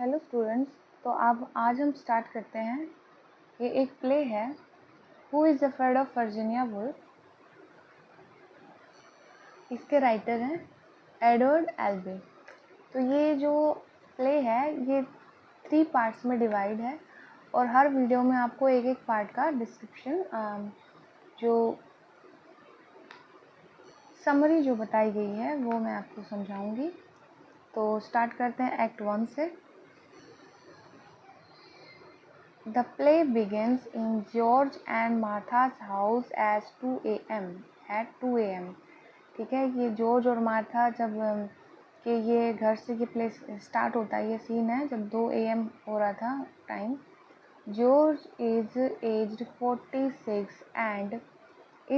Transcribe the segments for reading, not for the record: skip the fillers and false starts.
Hello students. तो अब आज हम स्टार्ट करते हैं। ये एक प्ले है, who is afraid of Virginia Woolf. इसके राइटर हैं एडवर्ड एल्बे। तो ये जो प्ले है ये 3 पार्ट्स में डिवाइड है और हर वीडियो में आपको एक एक पार्ट का डिस्क्रिप्शन जो समरी जो बताई गई है वो मैं आपको समझाऊंगी। तो स्टार्ट करते हैं एक्ट 1 से। The play begins in George and Martha's house at 2 a.m. ठीक है, ये जॉर्ज और मार्था जब कि ये घर से ये प्ले स्टार्ट होता है, ये सीन है जब 2 a.m. हो रहा था time. George is aged 46 and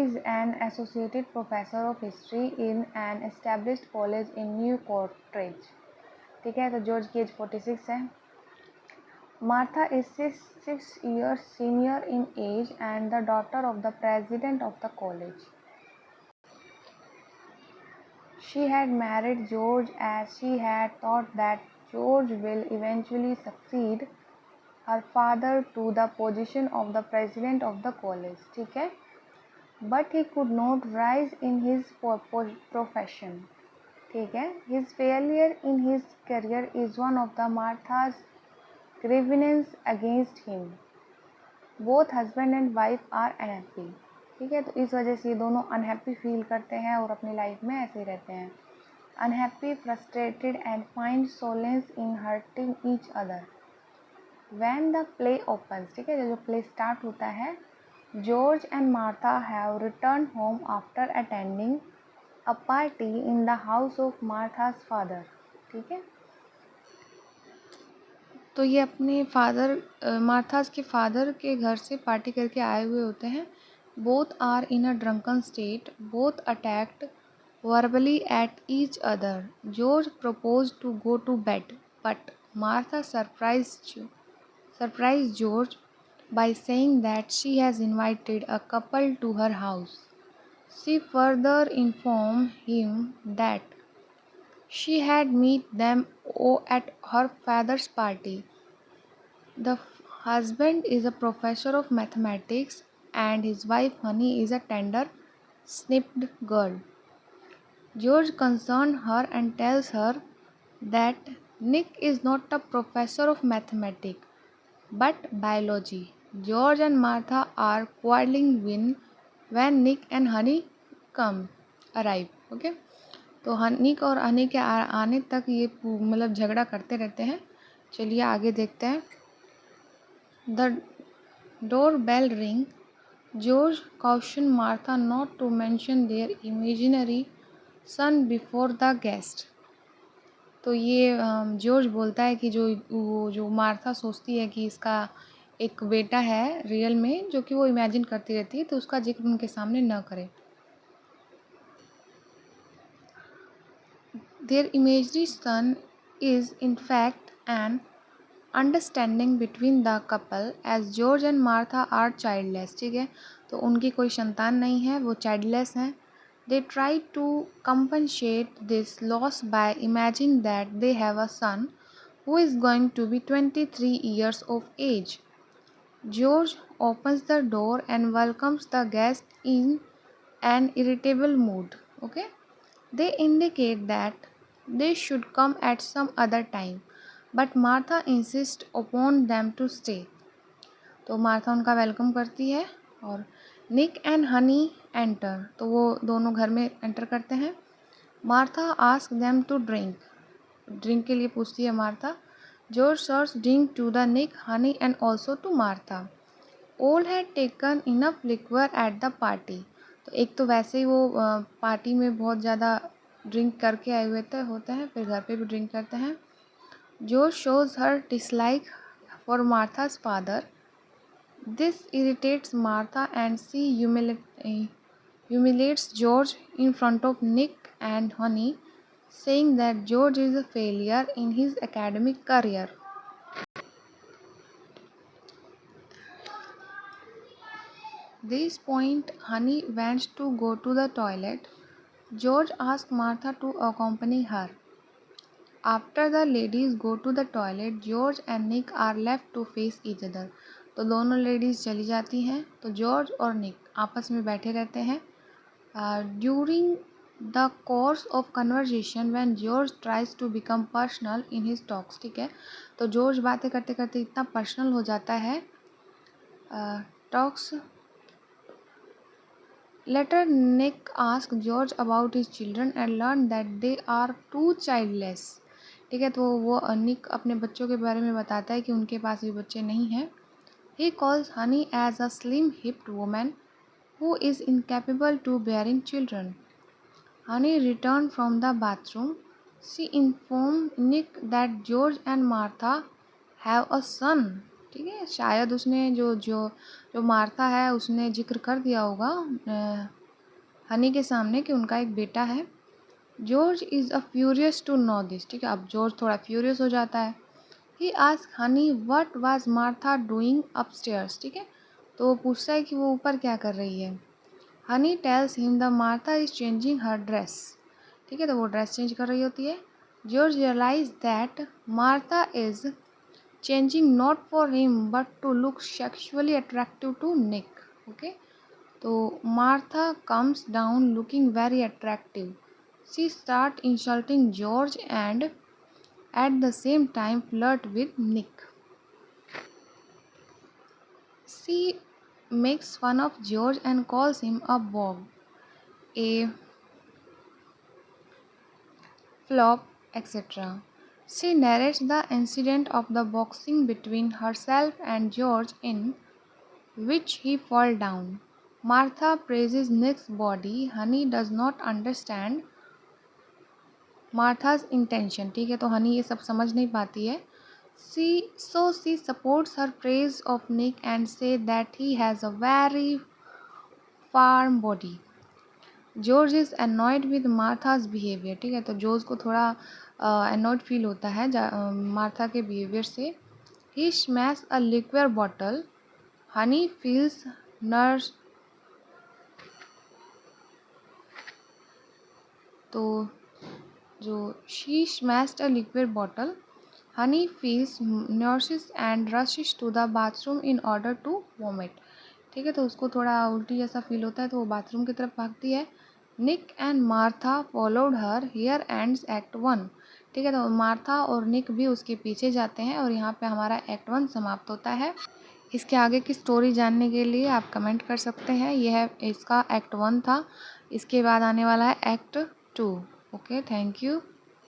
is an associate professor of history in an established college in New Cottridge। ठीक है, तो जॉर्ज की एज 46 है। Martha is 6 years senior in age and the daughter of the president of the college. She had married George as she had thought that George will eventually succeed her father to the position of the president of the college. ठीक है, but he could not rise in his profession. ठीक है, his failure in his career is one of the Martha's grievance against him. Both husband and wife are unhappy. ठीक है, तो इस वजह से ये दोनों अनहैप्पी फील करते हैं और अपनी लाइफ में ऐसे ही रहते हैं। Unhappy, frustrated and find solace in hurting each other when the play opens. ठीक है, जो प्ले स्टार्ट होता है, George and Martha have return home after attending a party in the house of Martha's father. ठीक है, तो ये अपने मार्थास के फादर के घर से पार्टी करके आए हुए होते हैं। Both are in a drunken state, both attacked verbally at each other. George propose to go to bed but Martha surprise George by saying that she has invited a couple to her house. She further inform him that she had met them at her father's party. The husband is a professor of mathematics and his wife Honey is a tender snipped girl. George concerns her and tells her that Nick is not a professor of mathematics but biology. George and Martha are quarreling when Nick and Honey arrive. Okay? तो निक और हनी के आने तक ये मतलब झगड़ा करते रहते हैं। चलिए आगे देखते हैं। The door bell ring. George caution Martha not to mention their imaginary son before the guest. तो ये जॉर्ज बोलता है कि जो मार्था सोचती है कि इसका एक बेटा है रियल में जो कि वो इमेजिन करती रहती है, तो उसका जिक्र उनके सामने न करे। Their imaginary son is in fact an understanding between the couple as George and Martha are childless। ठीक है, तो उनकी कोई संतान नहीं है, वो childless हैं। They try to compensate this loss by imagining that they have a son who is going to be 23 years of age. George opens the door and welcomes the guest in an irritable mood. Okay, they indicate that they should come at some other time, but Martha insists upon them to stay. तो Martha उनका welcome करती है और निक and honey enter, तो वो दोनों घर में एंटर करते हैं। Martha ask them to drink के लिए पूछती है Martha. George serves drink to the Nick, Honey and also to Martha. All had taken enough liquor at the party. तो एक तो वैसे ही वो पार्टी में बहुत ज़्यादा ड्रिंक करके आए हुए होते हैं, फिर घर पे भी ड्रिंक करते हैं। जो shows her dislike for Martha's father. This irritates Martha and she humiliates George in front of Nick and Honey, saying that George is a failure in his academic career. This point, Honey wants to go to the toilet. George asks Martha to accompany her. After the ladies go to the toilet George and Nick are left to face each other. तो दोनों ladies चली जाती हैं तो George और निक आपस में बैठे रहते हैं। During the course of conversation when George tries to become personal in his talks. ठीक है, तो जॉर्ज बातें करते करते इतना पर्सनल हो जाता है। Talks later Nick ask George about his children and learn that they are to childless. ठीक है, तो वो निक अपने बच्चों के बारे में बताता है कि उनके पास भी बच्चे नहीं हैं। He calls Honey as a slim hipped woman who is incapable to bearing children. Honey returned from the bathroom. She informed Nick that George and Martha have a son. ठीक है, शायद उसने जो जो जो मार्था है उसने जिक्र कर दिया होगा हनी के सामने कि उनका एक बेटा है। George is a furious to know this. ठीक है, अब जॉर्ज थोड़ा फ्यूरियस हो जाता है। He ask Honey what was Martha doing upstairs. ठीक है, तो वो पूछता है कि वो ऊपर क्या कर रही है। Honey tells him the Martha is changing her dress. ठीक है, तो वो ड्रेस चेंज कर रही होती है। George realise that Martha is changing not for him but to look sexually attractive to Nick. Okay, तो Martha comes down looking very attractive. She start insulting George and at the same time flirt with Nick. She makes fun of George and calls him a bog, a flop, etc. She narrates the incident of the boxing between herself and George in which he fall down. Martha praises Nick's body. Honey does not understand Martha's intention. ठीक है, तो हनी ये सब समझ नहीं पाती है। She supports her praise of Nick and say that he has a very firm body. George is annoyed with Martha's behavior. ठीक है, तो जॉर्ज को थोड़ा annoyed फील होता है मार्था के बिहेवियर से। He smashes a liquor bottle. Honey feels nurse तो जो she smashed a liquor bottle. Honey feels nauseous and rushes to the bathroom in order to vomit. ठीक है, तो उसको थोड़ा उल्टी जैसा फील होता है तो वो बाथरूम की तरफ भागती है। Nick and Martha followed her. Here ends act 1। ठीक है, तो मार्था और निक भी उसके पीछे जाते हैं और यहाँ पे हमारा एक्ट 1 समाप्त होता है। इसके आगे की स्टोरी जानने के लिए आप कमेंट कर सकते हैं। यह इसका एक्ट 1 था। इसके बाद आने वाला है एक्ट 2। Okay, thank you.